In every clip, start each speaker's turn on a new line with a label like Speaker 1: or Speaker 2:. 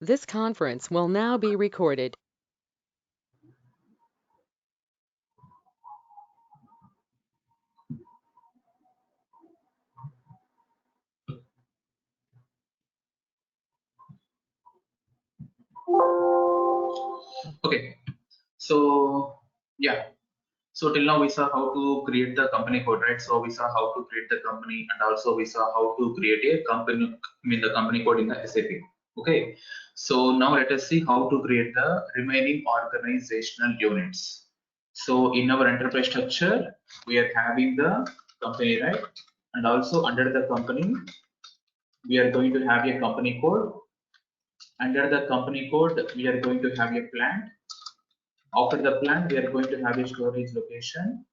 Speaker 1: This conference will now be recorded.
Speaker 2: Okay, so yeah, so till now we saw how to create the company code, right? So we saw how to create the company, and also we saw how to create a company, the company code in the SAP. Okay, so now let us see how to create the remaining organizational units. So in our enterprise structure, we are having the company, right? And also under the company, we are going to have a company code. Under the company code, we are going to have a plant. After the plant, we are going to have a storage location,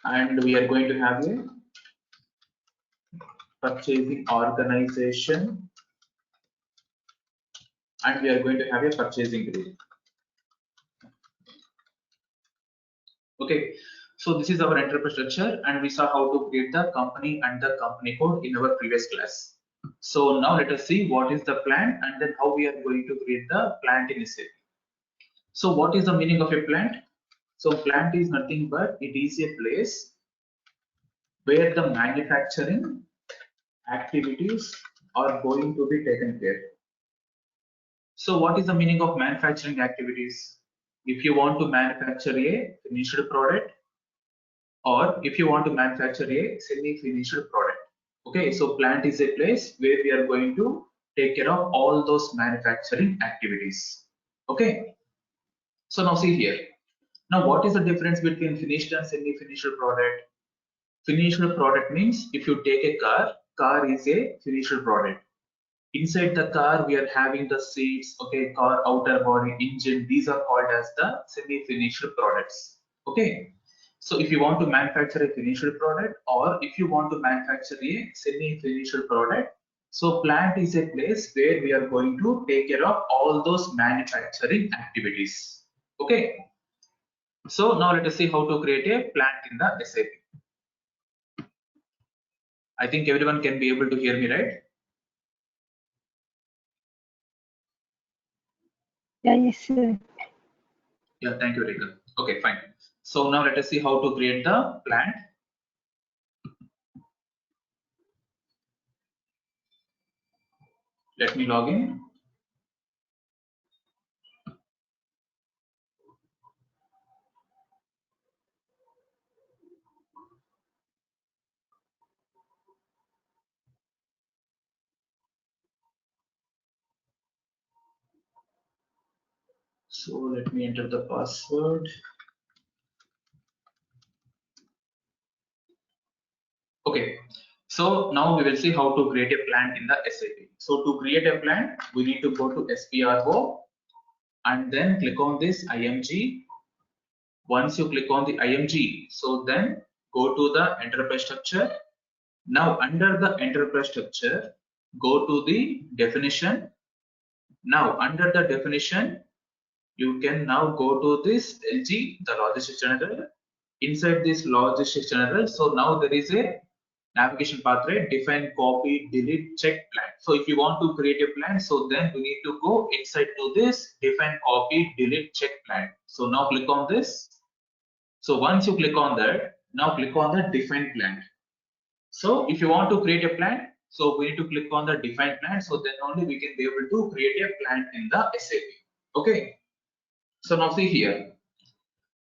Speaker 2: and we are going to have a purchasing organization, and we are going to have a purchasing group. Okay, so this is our enterprise structure, and we saw how to create the company and the company code in our previous class. So now let us see what is the plant and then how we are going to create the plant in SAP. So what is the meaning of a plant? So plant is nothing but it is a place where the manufacturing activities are going to be taken care. So what is the meaning of manufacturing activities? If you want to manufacture a finished product, or if you want to manufacture a semi-finished product. Okay, so plant is a place where we are going to take care of all those manufacturing activities. Okay, so now see here. Now what is the difference between finished and semi-finished product? Finished product means if you take a car is a finished product. Inside the car, we are having the seats, okay, car outer body, engine. These are called as the semi-finished products. Okay. So if you want to manufacture a finished product, or if you want to manufacture a semi-finished product, so plant is a place where we are going to take care of all those manufacturing activities. Okay. So now let us see how to create a plant in the SAP. I think everyone can be able to hear me, right?
Speaker 3: Yeah, yes, sir.
Speaker 2: Yeah, thank you, Rekha. Okay, fine. So now let us see how to create the plant. Let me log in. So let me enter the password. Okay. So now we will see how to create a plant in the SAP. So to create a plant, we need to go to SPRO and then click on this IMG. Once you click on the IMG, so then go to the enterprise structure. Now under the enterprise structure, go to the definition. Now under the definition, you can now go to this LG, the logistics general. Inside this logistics general, so now there is a navigation pathway, define, copy, delete, check plan. So if you want to create a plan, so then we need to go inside to this define, copy, delete, check plan. So now click on this. So once you click on that, now click on the define plan. So if you want to create a plan, so we need to click on the define plan. So then only we can be able to create a plan in the SAP. Okay. So now see here.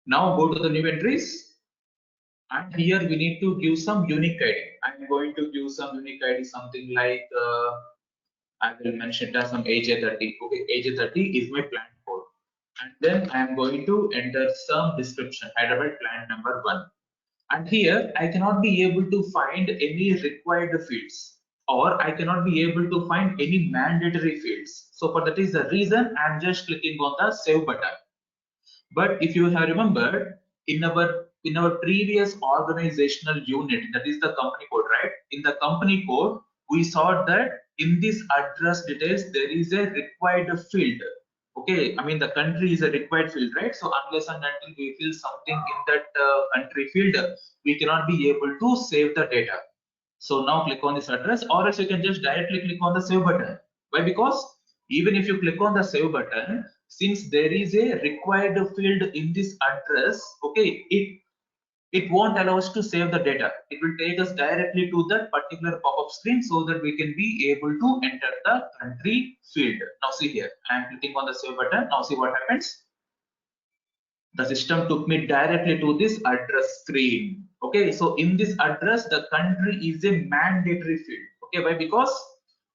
Speaker 2: Now go to the new entries, and here we need to give some unique ID. I'm going to give some unique ID, something like I will mention it as some AJ30. Okay, AJ30 is my plant code, and then I am going to enter some description. Hyderabad plant number 1. And here I cannot be able to find any required fields, or I cannot be able to find any mandatory fields. So for that is the reason I'm just clicking on the save button. But if you have remembered in our previous organizational unit, that is the company code, right? In the company code, we saw that in this address details there is a required field. Okay, I mean the country is a required field, right? So unless and until we fill something in that country field, we cannot be able to save the data. So now click on this address, or else you can just directly click on the save button. Why? Because even if you click on the save button, since there is a required field in this address, okay, it won't allow us to save the data. It will take us directly to that particular pop-up screen so that we can be able to enter the country field. Now see here, I am clicking on the save button. Now see what happens. The system took me directly to this address screen. Okay, so in this address, the country is a mandatory field. Okay, why? Because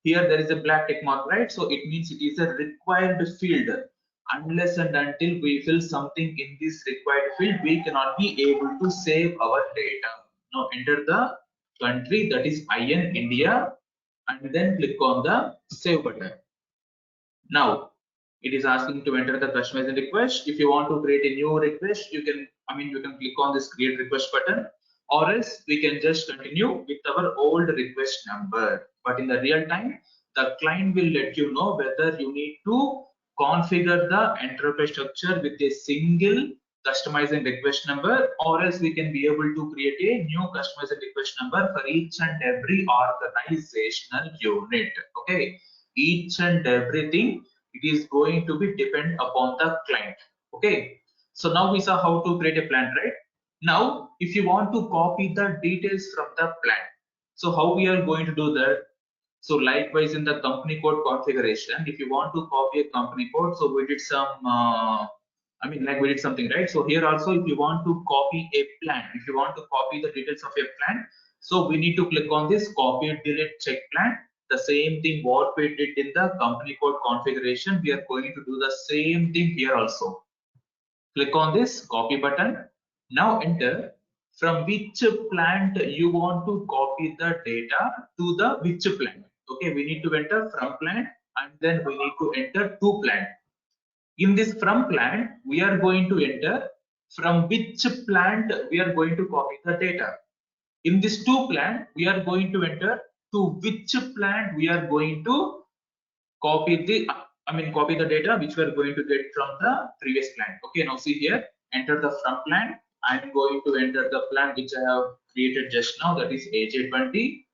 Speaker 2: here there is a black tick mark, right? So it means it is a required field. Unless and until we fill something in this required field, we cannot be able to save our data. Now enter the country, that is IN India, and then click on the save button. Now it is asking to enter the customization request. If you want to create a new request, you can, you can click on this create request button, or else we can just continue with our old request number. But in the real time, the client will let you know whether you need to configure the enterprise structure with a single customizing request number, or else we can be able to create a new customizing request number for each and every organizational unit. Okay, each and everything, it is going to be depend upon the client. Okay, so now we saw how to create a plan, right? Now if you want to copy the details from the plan, so how we are going to do that? So likewise in the company code configuration, if you want to copy a company code, so we did some like we did something, right? So here also, if you want to copy a plan, if you want to copy the details of a plan, so we need to click on this copy delete check plan. The same thing what we did in the company code configuration, we are going to do the same thing here also. Click on this copy button. Now enter from which plant you want to copy the data to the which plant. Okay, we need to enter from plant, and then we need to enter to plant. In this from plant, we are going to enter from which plant we are going to copy the data. In this to plant, we are going to enter to which plant we are going to copy the copy the data which we are going to get from the previous plant. Okay, now see here, enter the from plant. I'm going to enter the plant which I have created just now, that is AJ20,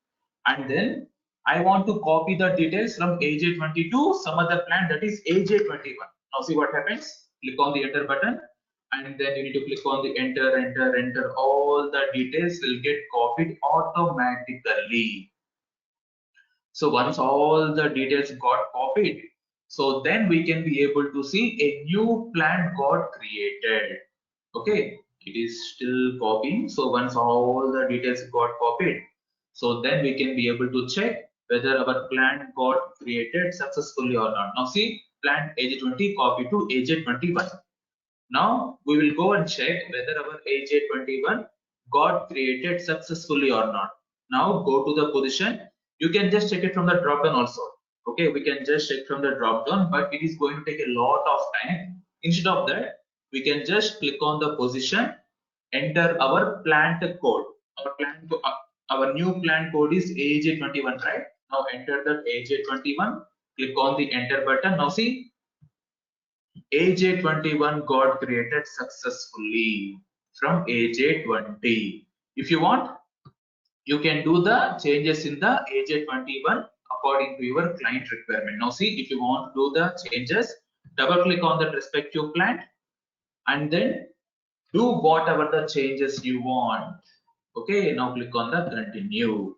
Speaker 2: and then I want to copy the details from AJ20 to some other plant, that is AJ21. Now see what happens. Click on the enter button, and then you need to click on the enter. All the details will get copied automatically. So once all the details got copied, so then we can be able to see a new plant got created. Okay, it is still copying. So once all the details got copied, so then we can be able to check whether our plant got created successfully or not. Now see, plant AJ20 copy to AJ21. Now we will go and check whether our AJ21 got created successfully or not. Now go to the position. You can just check it from the drop down also. Okay, we can just check from the drop down, but it is going to take a lot of time. Instead of that, we can just click on the position, enter our plant code. Our new plant code is AJ21, right? Now enter the AJ21. Click on the enter button. Now see, AJ21 got created successfully from AJ20. If you want, you can do the changes in the AJ21 according to your client requirement. Now see, if you want to do the changes, double click on that respective plant and then do whatever the changes you want. Okay, now click on the continue.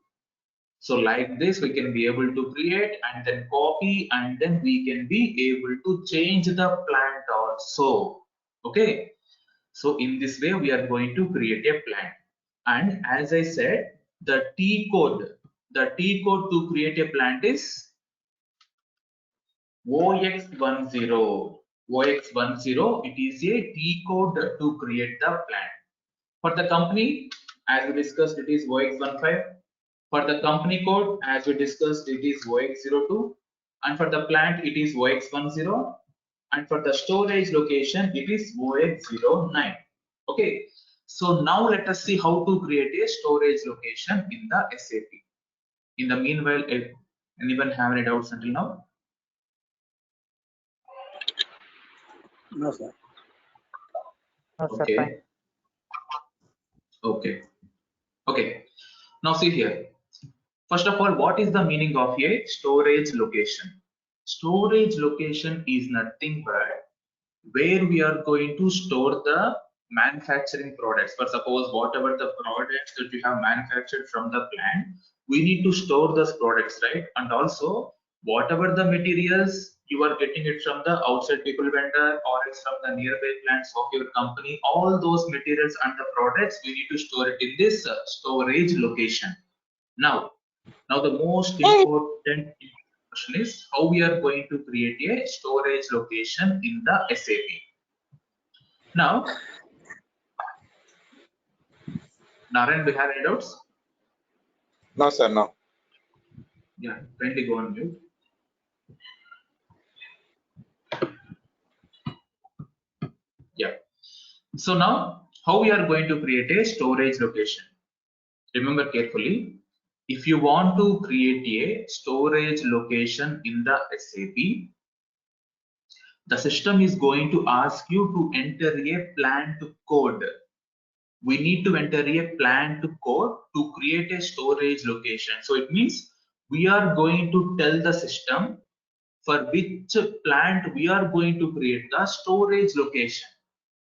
Speaker 2: So like this, we can be able to create and then copy, and then we can be able to change the plant also. Okay. So in this way, we are going to create a plant. And as I said, the T code to create a plant is OX10. OX10, it is a T code to create the plant. For the company, as we discussed, it is OX15. For the company code, as we discussed, it is OX02. And for the plant, it is OX10. And for the storage location, it is OX09. Okay. So now let us see how to create a storage location in the SAP. In the meanwhile, if anyone have any doubts until now?
Speaker 3: No, sir.
Speaker 4: No, sir,
Speaker 2: Okay.
Speaker 4: fine.
Speaker 2: Okay. Okay. Now see here. First of all, what is the meaning of a storage location? Storage location is nothing but where we are going to store the manufacturing products. For suppose whatever the products that you have manufactured from the plant, we need to store those products, right? And also whatever the materials you are getting it from the outside people vendor or it's from the nearby plants of your company, all those materials and the products we need to store it in this storage location. Now the most important question is how we are going to create a storage location in the SAP. Now, Narayan, do you have any doubts?
Speaker 5: No, sir, no.
Speaker 2: Yeah, kindly go on mute. Yeah. So now, how we are going to create a storage location? Remember carefully, if you want to create a storage location in the SAP, the system is going to ask you to enter a plant code. We need to enter a plant code to create a storage location. So it means we are going to tell the system for which plant we are going to create the storage location.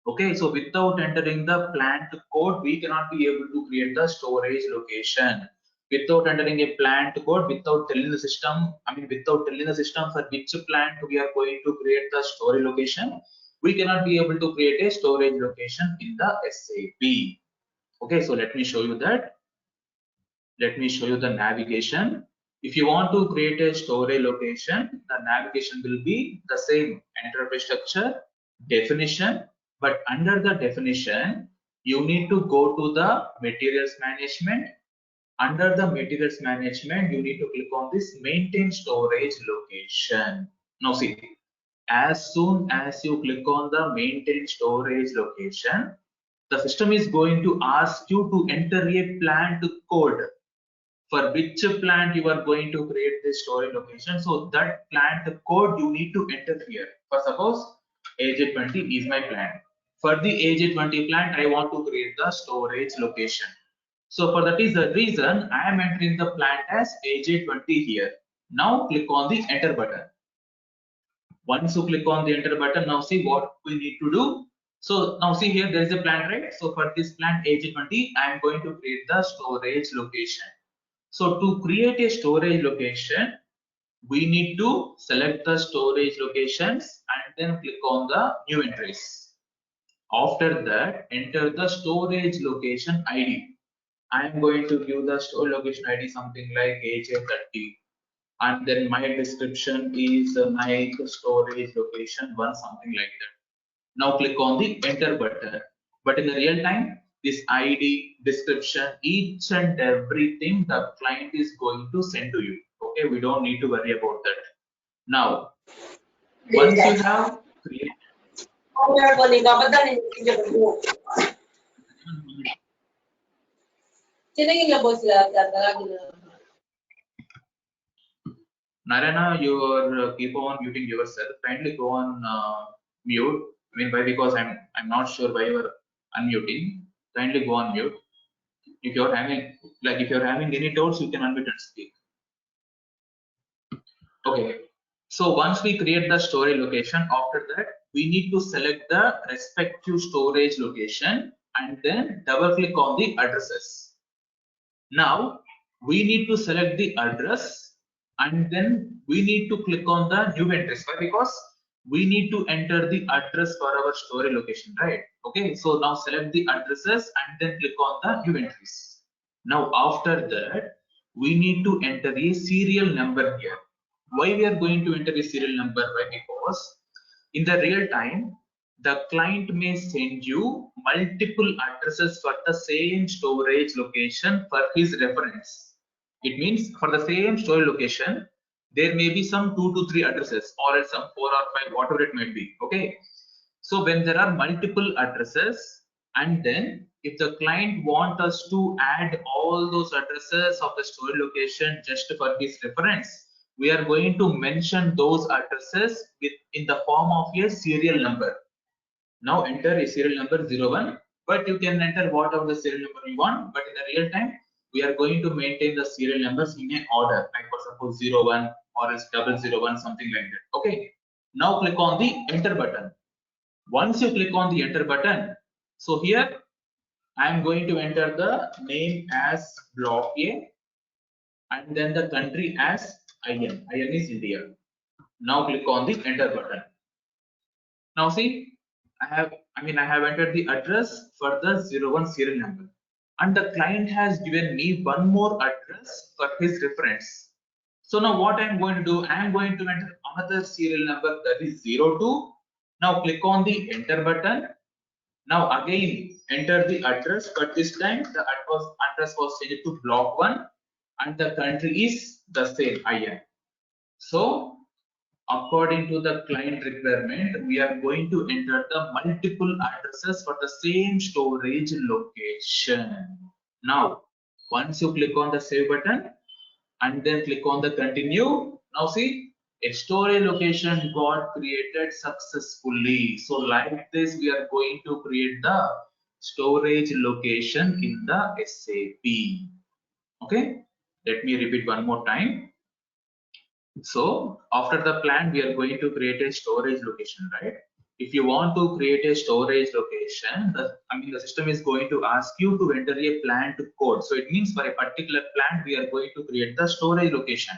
Speaker 2: Okay, so without entering the plant code, we cannot be able to create the storage location. Without entering a plant code, without telling the system, without telling the system for which plant we are going to create the storage location, we cannot be able to create a storage location in the SAP. Okay, so let me show you that. Let me show you the navigation. If you want to create a storage location, the navigation will be the same: enterprise structure, definition, but under the definition, you need to go to the materials management. Under the materials management, you need to click on this maintain storage location. Now see, as soon as you click on the maintain storage location, the system is going to ask you to enter a plant code for which plant you are going to create this storage location. So that plant code you need to enter here. For suppose AJ20 is my plant. For the AJ20 plant, I want to create the storage location. So for that is the reason I am entering the plant as AJ20 here. Now click on the enter button. Once you click on the enter button, now see what we need to do. So now see here, there is a plant, right? So for this plant AJ20, I am going to create the storage location. So to create a storage location, we need to select the storage locations and then click on the new entries. After that, enter the storage location ID. I am going to give the storage location ID something like AJ30, and then my description is my storage location 1, something like that. Now click on the enter button. But in the real time, this ID, description, each and everything the client is going to send to you. Okay, we don't need to worry about that. Now, once you have created, Narayana, you are keep on muting yourself. Kindly go on mute. Why? Because I'm not sure why you are unmuting. Kindly go on mute. If you're having any doubts, you can unmute and speak. Okay. So once we create the storage location, after that we need to select the respective storage location and then double click on the addresses. Now we need to select the address and then we need to click on the new entries. Why? Because we need to enter the address for our storage location, right? Okay, so now select the addresses and then click on the new entries. Now after that, we need to enter a serial number here. Why we are going to enter a serial number? Why? Because in the real time, the client may send you multiple addresses for the same storage location for his reference. It means for the same storage location, there may be some 2 to 3 addresses or else some 4 or 5, whatever it might be. Okay. So when there are multiple addresses, and then if the client wants us to add all those addresses of the storage location just for his reference, we are going to mention those addresses in the form of a serial number. Now enter a serial number 01, but you can enter whatever the serial number you want, but in the real time we are going to maintain the serial numbers in an order, like for suppose 01 or else 001, something like that. Okay. Now click on the enter button. Once you click on the enter button, so here I am going to enter the name as block A and then the country as IN. IN is India. Now click on the enter button. Now see, I have entered the address for the 01 serial number, and the client has given me one more address for his reference. So now what I'm going to do, I'm going to enter another serial number, that is 02. Now click on the enter button. Now again enter the address, but this time the address was changed to block 1 and the country is the same IN. So according to the client requirement, we are going to enter the multiple addresses for the same storage location. Now, once you click on the save button and then click on the continue, now see, a storage location got created successfully. So like this, we are going to create the storage location in the SAP. Okay, let me repeat one more time. So after the plan, we are going to create a storage location, right? If you want to create a storage location, the system is going to ask you to enter a plant code. So it means for a particular plant, we are going to create the storage location.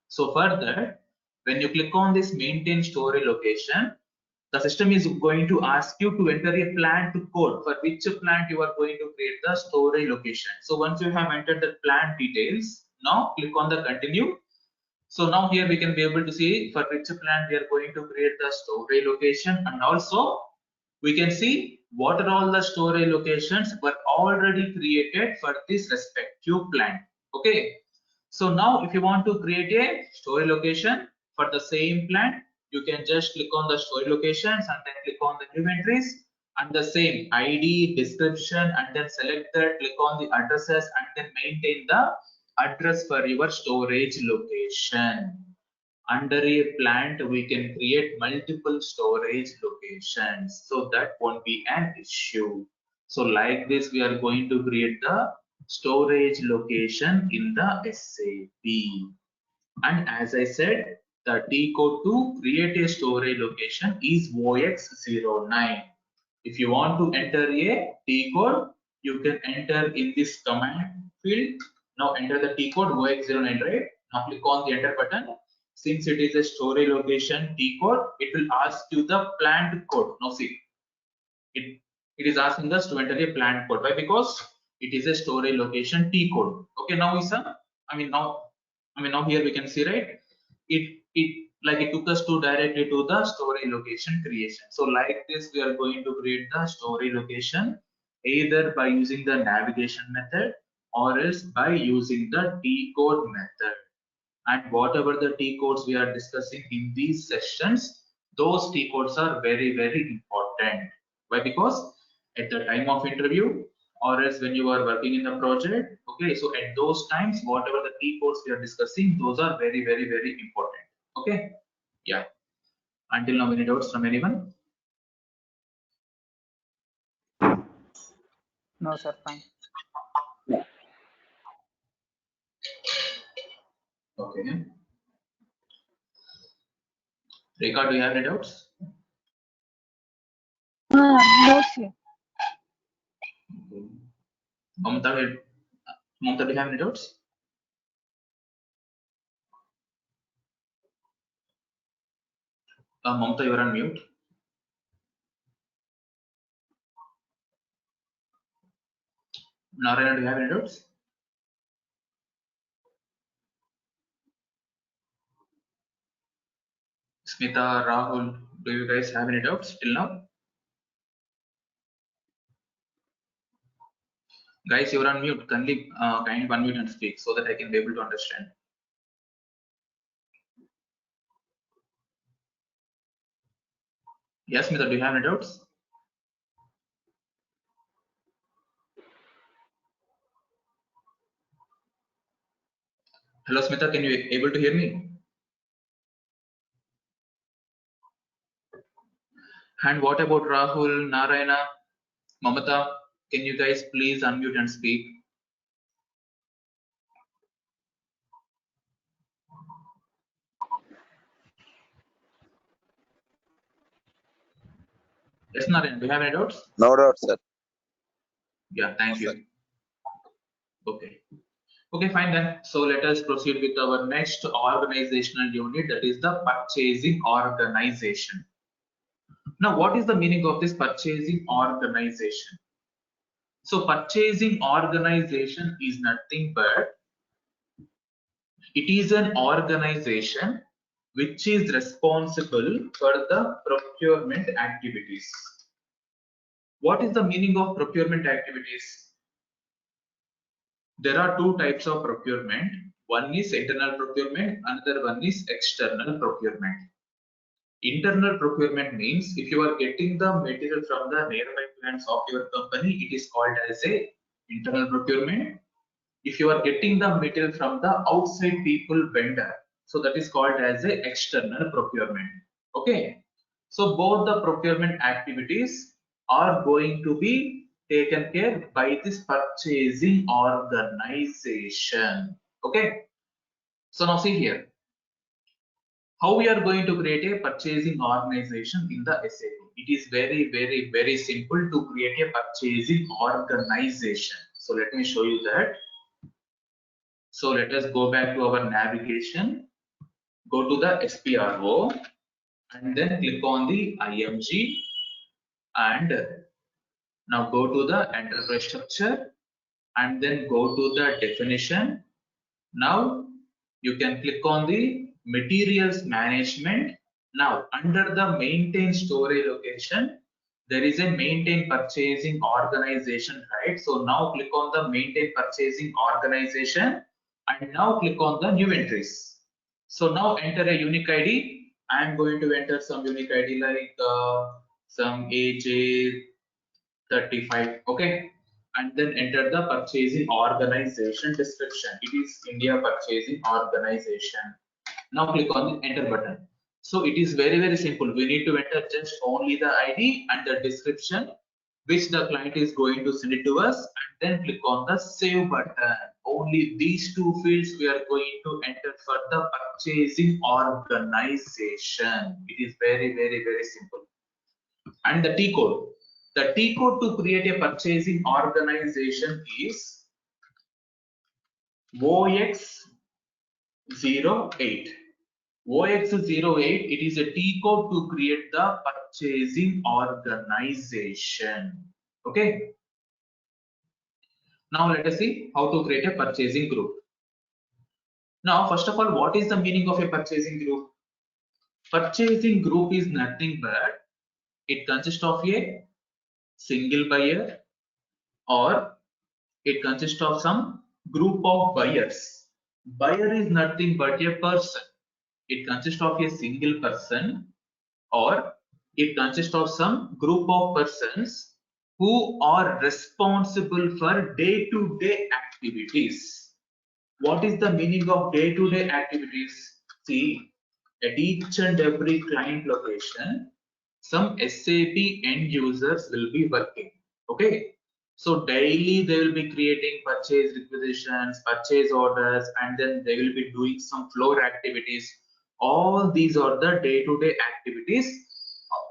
Speaker 2: So for that, when you click on this maintain storage location, the system is going to ask you to enter a plant code for which plant you are going to create the storage location. So once you have entered the plant details, now click on the continue. So now here we can be able to see for which plant we are going to create the storage location, and also we can see what are all the storage locations were already created for this respective plant. Okay. So now if you want to create a storage location for the same plant, you can just click on the storage locations and then click on the new entries and the same ID, description, and then select that, click on the addresses and then maintain the address for your storage location. Under a plant, we can create multiple storage locations, so that won't be an issue. So like this, we are going to create the storage location in the SAP. And as I said, the T code to create a storage location is OX09. If you want to enter a T code, you can enter in this command field. Now enter the T code OX09, right? Now click on the enter button. Since it is a storage location T code, it will ask you the plant code. Now see, it is asking us to enter a plant code. Why? Because it is a storage location T code. Okay, now Isa, now here we can see, right? It took us to directly to the storage location creation. So like this, we are going to create the storage location either by using the navigation method or else by using the T code method. And whatever the T codes we are discussing in these sessions, those T codes are very, very important. Why? Because at the time of interview or else when you are working in the project, okay, so at those times, whatever the T codes we are discussing, those are very, very, very important. Okay, yeah. Until now, any doubts from anyone?
Speaker 4: No, sir. Fine.
Speaker 2: Okay. Rekha, do you have any doubts?
Speaker 6: No, sir.
Speaker 2: Okay. Mamta, do you have any doubts? Mamta, you are on mute. Narayana, do you have any doubts? Smita, Rahul, do you guys have any doubts till now? Guys, you're on mute. Kindly unmute and speak so that I can be able to understand. Yes, Smita, do you have any doubts? Hello, Smita, can you able to hear me? And what about Rahul, Narayana, Mamata? Can you guys please unmute and speak? Yes, Narayan, do you have any doubts?
Speaker 5: No doubt, sir.
Speaker 2: Yeah, thank
Speaker 5: No, sir.
Speaker 2: you. Okay. Okay, fine then. So let us proceed with our next organizational unit, that is the purchasing organization. Now, what is the meaning of this purchasing organization? So purchasing organization is nothing but it is an organization which is responsible for the procurement activities. What is the meaning of procurement activities? There are two types of procurement. One is internal procurement, another one is external procurement. Internal procurement means if you are getting the material from the nearby plants of your company, it is called as a internal procurement. If you are getting the material from the outside people vendor, so that is called as a external procurement. Okay, so both the procurement activities are going to be taken care by this purchasing organization. Okay, so now see here how we are going to create a purchasing organization in the SAP. It is very simple to create a purchasing organization. So let me show you that. So let us go back to our navigation, go to the SPRO and then click on the IMG and now go to the enterprise structure and then go to the definition. Now you can click on the materials management. Now under the maintain storage location, there is a maintain purchasing organization, right? So now click on the maintain purchasing organization and now click on the new entries. So now enter a unique ID. I am going to enter some unique ID like some AJ35, okay, and then enter the purchasing organization description. It is India Purchasing Organization. Now click on the enter button. So it is very simple. We need to enter just only the ID and the description which the client is going to send it to us, and then click on the save button. Only these two fields we are going to enter for the purchasing organization. It is very simple. And the T code. The T code to create a purchasing organization is OX08. OX08, it is a T code to create the purchasing organization. Okay. Now let us see how to create a purchasing group. Now, first of all, what is the meaning of a purchasing group? Purchasing group is nothing but it consists of a single buyer or it consists of some group of buyers. Buyer is nothing but a person. It consists of a single person or it consists of some group of persons who are responsible for day-to-day activities. What is the meaning of day-to-day activities? See, at each and every client location, some SAP end users will be working. Okay, so daily they will be creating purchase requisitions, purchase orders, and then they will be doing some floor activities. All these are the day-to-day activities.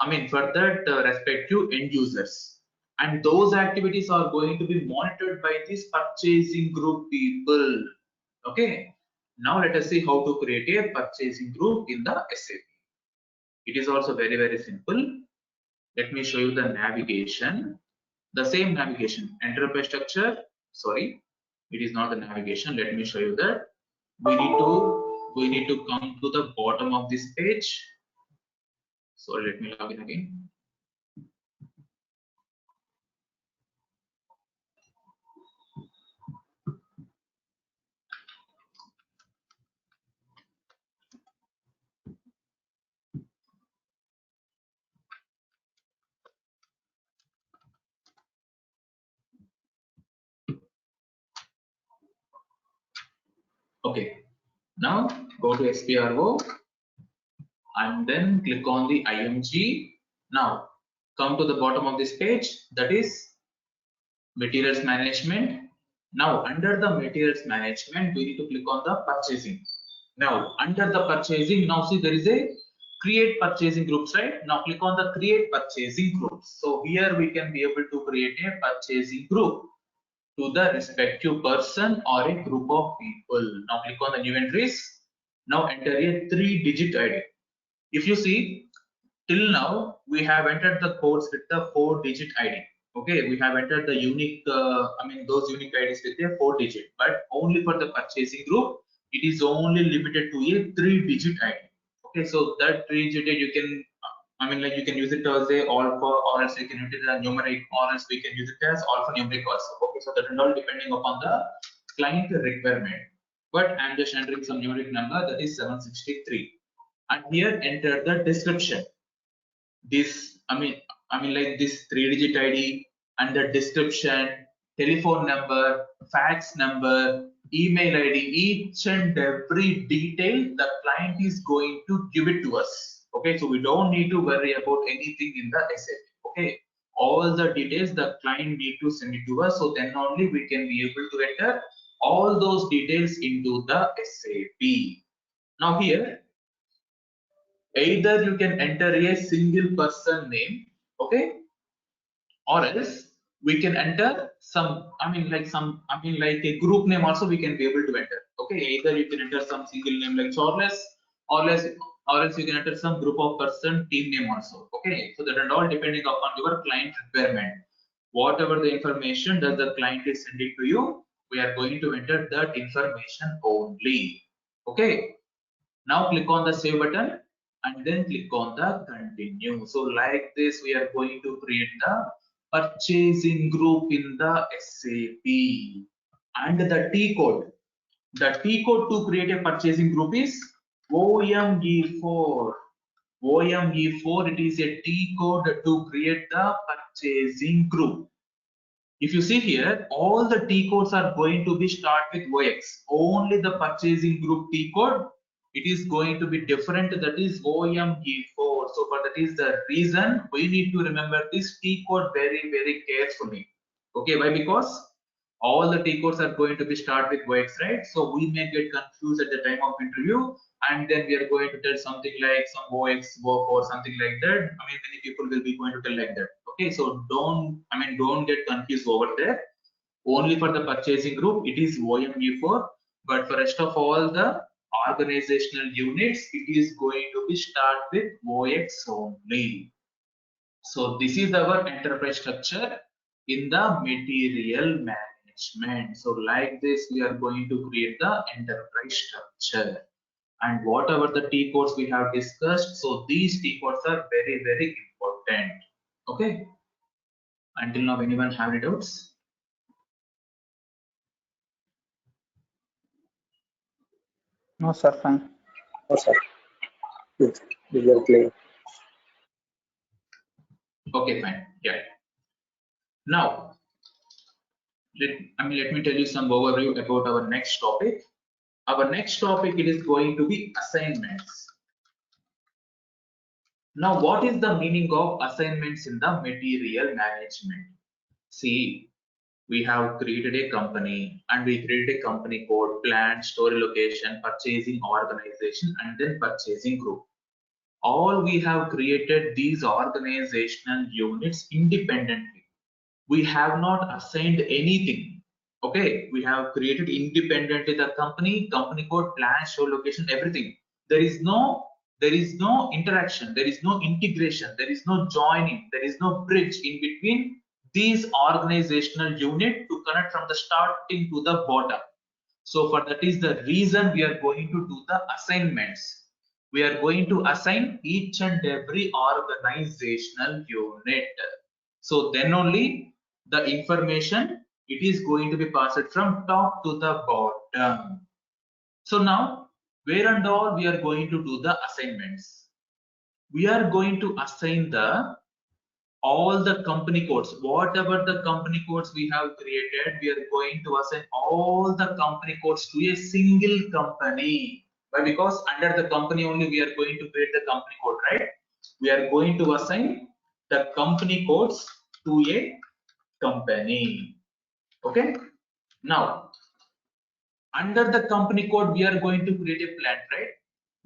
Speaker 2: I mean, for that respective end users, and those activities are going to be monitored by these purchasing group people. Okay, now let us see how to create a purchasing group in the SAP. It is also very simple. Let me show you the navigation. The same navigation, enterprise structure. Sorry, it is not the navigation. Let me show you that. We need to come to the bottom of this page. So let me log in again. Okay, now go to SPRO and then click on the IMG. Now come to the bottom of this page, that is materials management. Now under the materials management, we need to click on the purchasing. Now under the purchasing, now see there is a create purchasing groups, right? Now click on the create purchasing groups. So here we can be able to create a purchasing group to the respective person or a group of people. Now click on the new entries. Now enter a 3-digit ID. If you see, till now we have entered the codes with the 4-digit ID. Okay, we have entered the unique, those unique IDs with a 4-digit, but only for the purchasing group, it is only limited to a 3-digit ID. Okay, so that 3-digit you can, you can use it as a alpha, or else you can use it as numeric, or else we can use it as alphanumeric also. Okay, so that is all depending upon the client requirement. But I'm just entering some numeric number, that is 763. And here enter the description. This like this 3-digit ID and the description, telephone number, fax number, email ID, each and every detail the client is going to give it to us. Okay, so we don't need to worry about anything in the SAP. Okay, all the details the client need to send it to us, so then only we can be able to enter all those details into the SAP. Now here, either you can enter a single person name, okay, or else we can enter some, like a group name also we can be able to enter. Okay, either you can enter some single name like Charles, or else, you can enter some group of person team name also. Okay, so that and all depending upon your client requirement. Whatever the information that the client is sending to you, we are going to enter that information only. Okay. Now click on the save button and then click on the continue. So like this, we are going to create the purchasing group in the SAP. And the T code. The T code to create a purchasing group is OME4. OME4, it is a T code to create the purchasing group. If you see here, all the T codes are going to be start with OX. Only the purchasing group T code, it is going to be different. That is OME4. So for that is the reason we need to remember this T code very carefully. Okay, why? Because all the T codes are going to be start with OX, right? So we may get confused at the time of interview, and then we are going to tell something like some OX work or something like that. Many people will be going to tell like that. Okay, so don't get confused over there. Only for the purchasing group it is OME4, but for rest of all the organizational units it is going to be start with OX only. So this is our enterprise structure in the material management. So like this we are going to create the enterprise structure. And whatever the T codes we have discussed, so these T codes are very important. Okay, until now anyone have any doubts?
Speaker 4: No, sir, fine.
Speaker 3: No, sir. It's very clear.
Speaker 2: Okay, fine. Yeah, now let me tell you some overview about our next topic. Our next topic, it is going to be assignments. Now what is the meaning of assignments in the material management? See, we have created a company and we created a company code, plant, story location, purchasing organization, and then purchasing group. All we have created these organizational units independently. We have not assigned anything. Okay, we have created independently the company code, plan, story location, everything. There is no interaction, there is no integration, there is no joining, there is no bridge in between these organizational unit to connect from the starting to the bottom. So for that is the reason we are going to do the assignments. We are going to assign each and every organizational unit. So then only the information, it is going to be passed from top to the bottom. So now where and all we are going to do the assignments? We are going to assign all the company codes. Whatever the company codes we have created, we are going to assign all the company codes to a single company. Why? Because under the company only we are going to create the company code, right? We are going to assign the company codes to a company. Okay, now under the company code we are going to create a plant, right?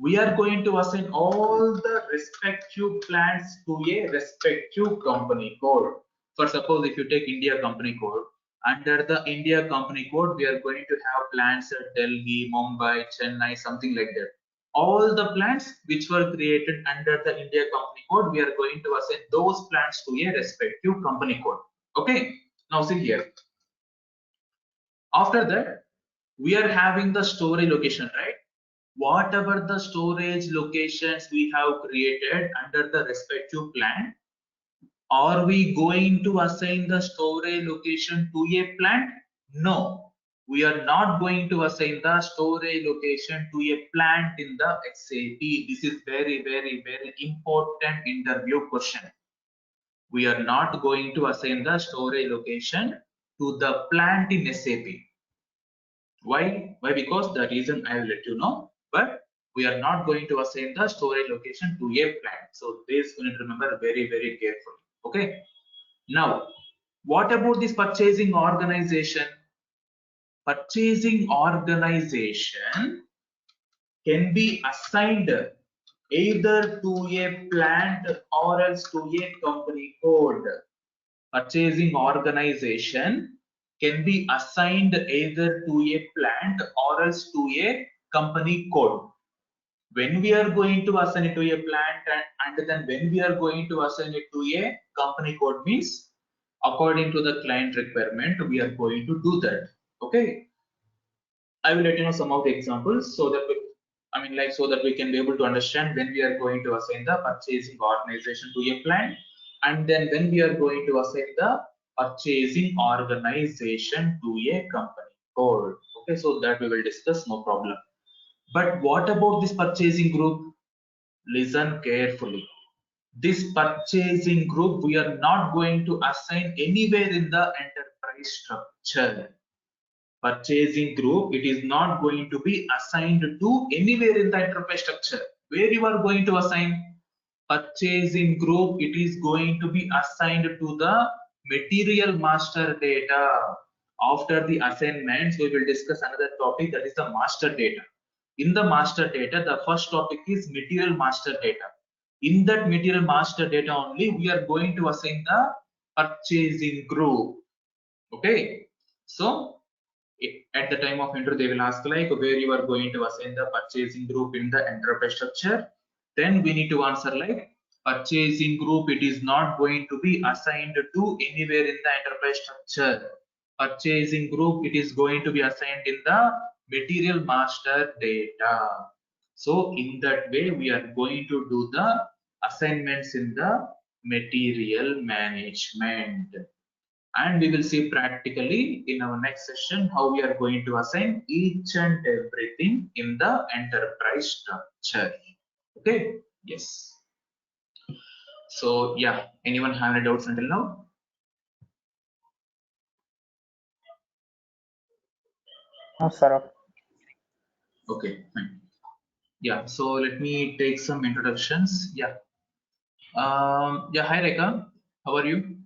Speaker 2: we are going to assign all the respective plants to a respective company code. For suppose if you take India company code, under the India company code, we are going to have plants at Delhi, Mumbai, Chennai, something like that. All the plants which were created under the India company code, we are going to assign those plants to a respective company code. Okay, now see here. After that, we are having the storage location, right? Whatever the storage locations we have created under the respective plant, are we going to assign the storage location to a plant? No, we are not going to assign the storage location to a plant in the SAP. This is very, very, very important interview question. We are not going to assign the storage location to the plant in SAP. Why? Because the reason I will let you know, but we are not going to assign the storage location to a plant. So this you need to remember very, very carefully. Okay. Now, what about this purchasing organization? Purchasing organization can be assigned either to a plant or else to a company code. Purchasing organization can be assigned either to a plant or else to a company code. When we are going to assign it to a plant and then when we are going to assign it to a company code means according to the client requirement, we are going to do that. Okay. I will let you know some of the examples so that so that we can be able to understand when we are going to assign the purchasing organization to a plant and then when we are going to assign the purchasing organization to a company code. Okay, so that we will discuss, no problem. But what about this purchasing group? Listen carefully. This purchasing group we are not going to assign anywhere in the enterprise structure. Purchasing group, it is not going to be assigned to anywhere in the enterprise structure. Where you are going to assign purchasing group, it is going to be assigned to the material master data. After the assignments, we will discuss another topic, that is the master data. In the master data, the first topic is material master data. In that material master data only, we are going to assign the purchasing group. Okay, so at the time of intro, they will ask like where you are going to assign the purchasing group in the enterprise structure. Then we need to answer like purchasing group, it is not going to be assigned to anywhere in the enterprise structure. Purchasing group, it is going to be assigned in the material master data. So in that way, we are going to do the assignments in the material management. And we will see practically in our next session how we are going to assign each and everything in the enterprise structure. Okay, yes. So yeah, anyone have any doubts until now?
Speaker 4: No, sir.
Speaker 2: Okay, fine. Yeah, so let me take some introductions. Yeah. Yeah, hi Rekha, how are you?